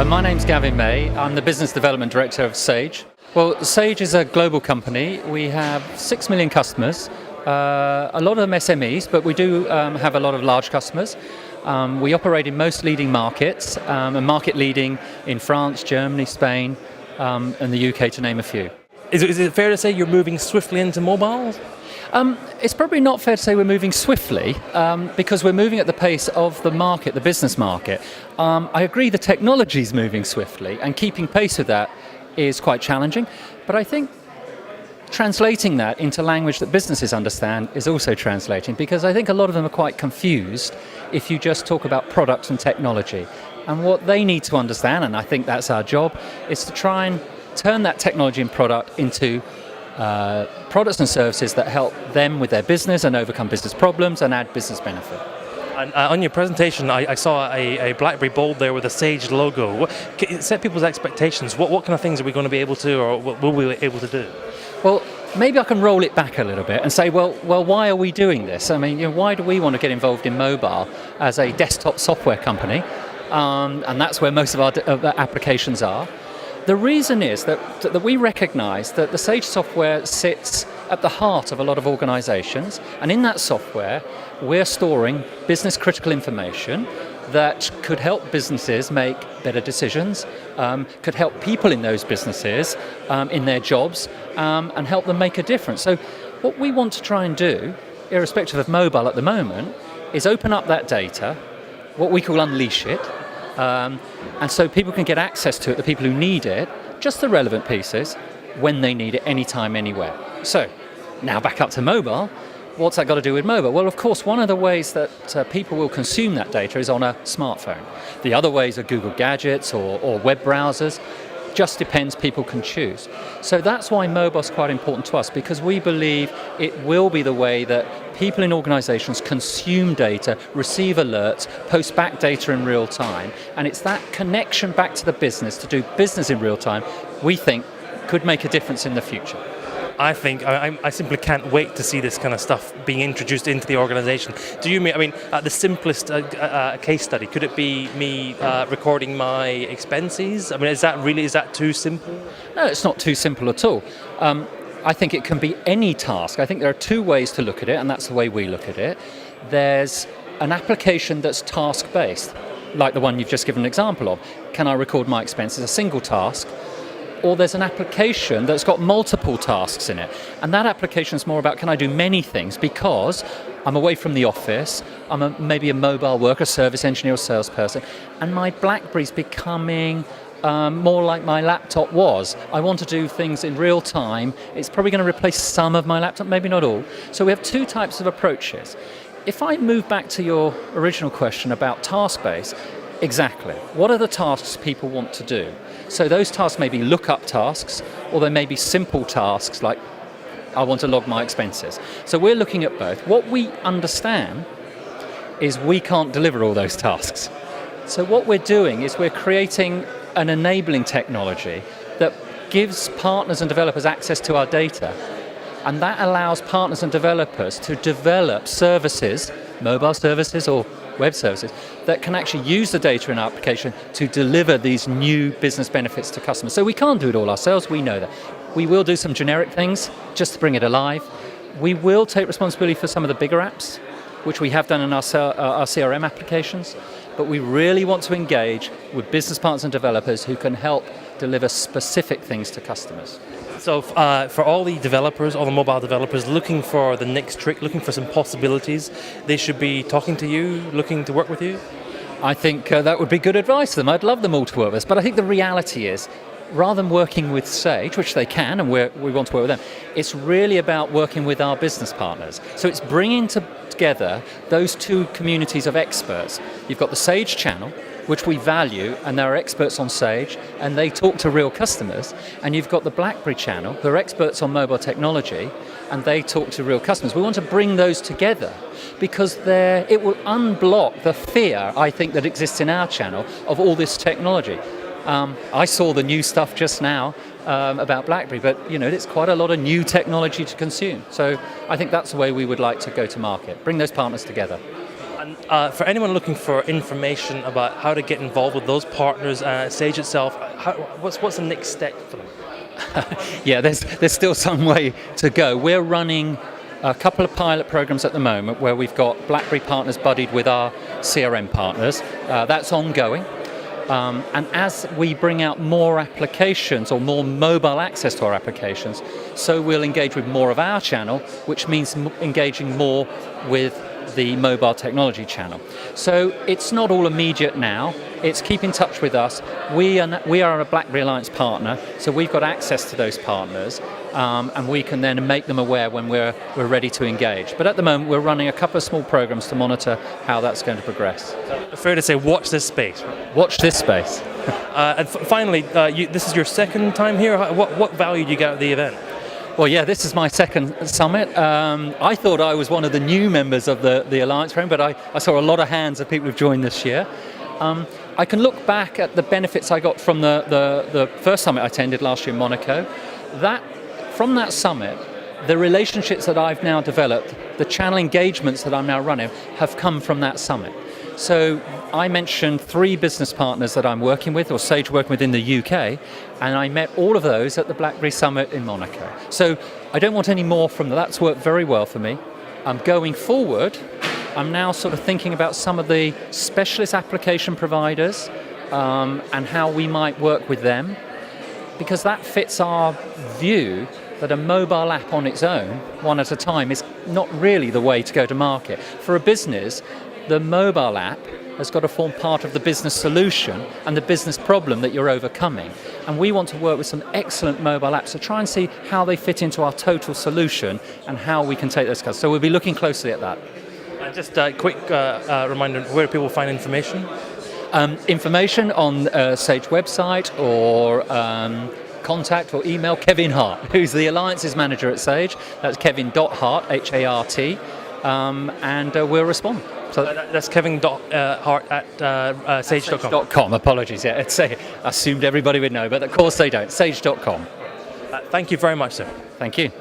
My name's Gavin May. I'm the Business Development Director of Sage. Well, Sage is a global company. We have 6 million customers, a lot of them SMEs, but we do have a lot of large customers. We operate in most leading markets, and market leading in France, Germany, Spain, and the UK, to name a few. Is it fair to say you're moving swiftly into mobile? It's probably not fair to say we're moving swiftly because we're moving at the pace of the market, the business market. I agree the technology is moving swiftly, and keeping pace with that is quite challenging, but I think translating that into language that businesses understand is also translating, because I think a lot of them are quite confused if you just talk about products and technology. And what they need to understand, and I think that's our job, is to try and turn that technology and product into products and services that help them with their business and overcome business problems and add business benefit. And on your presentation, I saw a BlackBerry bold there with a Sage logo. Set people's expectations. What kind of things are we going to be able to, or will we be able to do? Well, maybe I can roll it back a little bit and say, well, why are we doing this? I mean, why do we want to get involved in mobile as a desktop software company? And that's where most of our applications are. The reason is that we recognise that the Sage software sits at the heart of a lot of organisations, and in that software we're storing business critical information that could help businesses make better decisions, could help people in those businesses in their jobs, and help them make a difference. So what we want to try and do, irrespective of mobile at the moment, is open up that data, what we call unleash it, and so people can get access to it, the people who need it, just the relevant pieces, when they need it, anytime, anywhere. So, now back up to mobile. What's that got to do with mobile? Well, of course, one of the ways that people will consume that data is on a smartphone. The other ways are Google Gadgets or web browsers. Just depends, people can choose. So that's why mobile's quite important to us, because we believe it will be the way that people in organisations consume data, receive alerts, post back data in real time, and it's that connection back to the business to do business in real time we think could make a difference in the future. I simply can't wait to see this kind of stuff being introduced into the organisation. Do you mean, the simplest case study, could it be me recording my expenses? I mean, is that too simple? No, it's not too simple at all. I think it can be any task. I think there are two ways to look at it, and that's the way we look at it. There's an application that's task-based, like the one you've just given an example of. Can I record my expenses? A single task. Or there's an application that's got multiple tasks in it. And that application is more about, can I do many things because I'm away from the office, I'm maybe a mobile worker, service engineer or salesperson, and my BlackBerry's becoming more like my laptop was. I want to do things in real time. It's probably going to replace some of my laptop, maybe not all. So we have two types of approaches. If I move back to your original question about task-based, exactly. What are the tasks people want to do? So those tasks may be lookup tasks, or they may be simple tasks like, I want to log my expenses. So we're looking at both. What we understand is we can't deliver all those tasks. So what we're doing is we're creating an enabling technology that gives partners and developers access to our data. And that allows partners and developers to develop services, mobile services or web services, that can actually use the data in our application to deliver these new business benefits to customers. So we can't do it all ourselves, we know that. We will do some generic things just to bring it alive. We will take responsibility for some of the bigger apps, which we have done in our CRM applications, but we really want to engage with business partners and developers who can help deliver specific things to customers. So for all the developers, all the mobile developers looking for the next trick, looking for some possibilities, they should be talking to you, looking to work with you? I think that would be good advice to them. I'd love them all to work with us, but I think the reality is, rather than working with Sage, which they can, and we want to work with them, it's really about working with our business partners. So it's bringing together those two communities of experts. You've got the Sage channel, which we value, and there are experts on Sage, and they talk to real customers. And you've got the BlackBerry channel, who are experts on mobile technology, and they talk to real customers. We want to bring those together because it will unblock the fear, I think, that exists in our channel of all this technology. I saw the new stuff just now about BlackBerry, but it's quite a lot of new technology to consume. So I think that's the way we would like to go to market, bring those partners together. And for anyone looking for information about how to get involved with those partners, Sage itself, what's the next step for them? Yeah, there's still some way to go. We're running a couple of pilot programs at the moment where we've got BlackBerry partners buddied with our CRM partners. That's ongoing. And as we bring out more applications or more mobile access to our applications, so we'll engage with more of our channel, which means engaging more with the mobile technology channel. So it's not all immediate now. It's keep in touch with us. We are a BlackBerry Alliance partner, so we've got access to those partners, and we can then make them aware when we're ready to engage. But at the moment, we're running a couple of small programs to monitor how that's going to progress. Fair to say, watch this space. Watch this space. And finally, this is your second time here. What value do you get out of the event? Well, yeah, this is my second summit. I thought I was one of the new members of the Alliance program, but I saw a lot of hands of people who've joined this year. I can look back at the benefits I got from the first summit I attended last year in Monaco. From that summit, the relationships that I've now developed, the channel engagements that I'm now running, have come from that summit. So I mentioned 3 business partners that I'm working with, or Sage working with in the UK, and I met all of those at the BlackBerry Summit in Monaco. So I don't want any more from that. That's worked very well for me. Going forward, I'm now sort of thinking about some of the specialist application providers and how we might work with them, because that fits our view that a mobile app on its own, one at a time, is not really the way to go to market. For a business, the mobile app has got to form part of the business solution and the business problem that you're overcoming. And we want to work with some excellent mobile apps to try and see how they fit into our total solution and how we can take those customers. So we'll be looking closely at that. Just a quick reminder, where people find information? Information on Sage website or contact or email Kevin Hart, who's the Alliances Manager at Sage. That's kevin.hart, H-A-R-T, and we'll respond. So that's kevin.hart at sage.com. Sage.com, apologies. Yeah, I assumed everybody would know, but of course they don't. Sage.com. Thank you very much, sir. Thank you.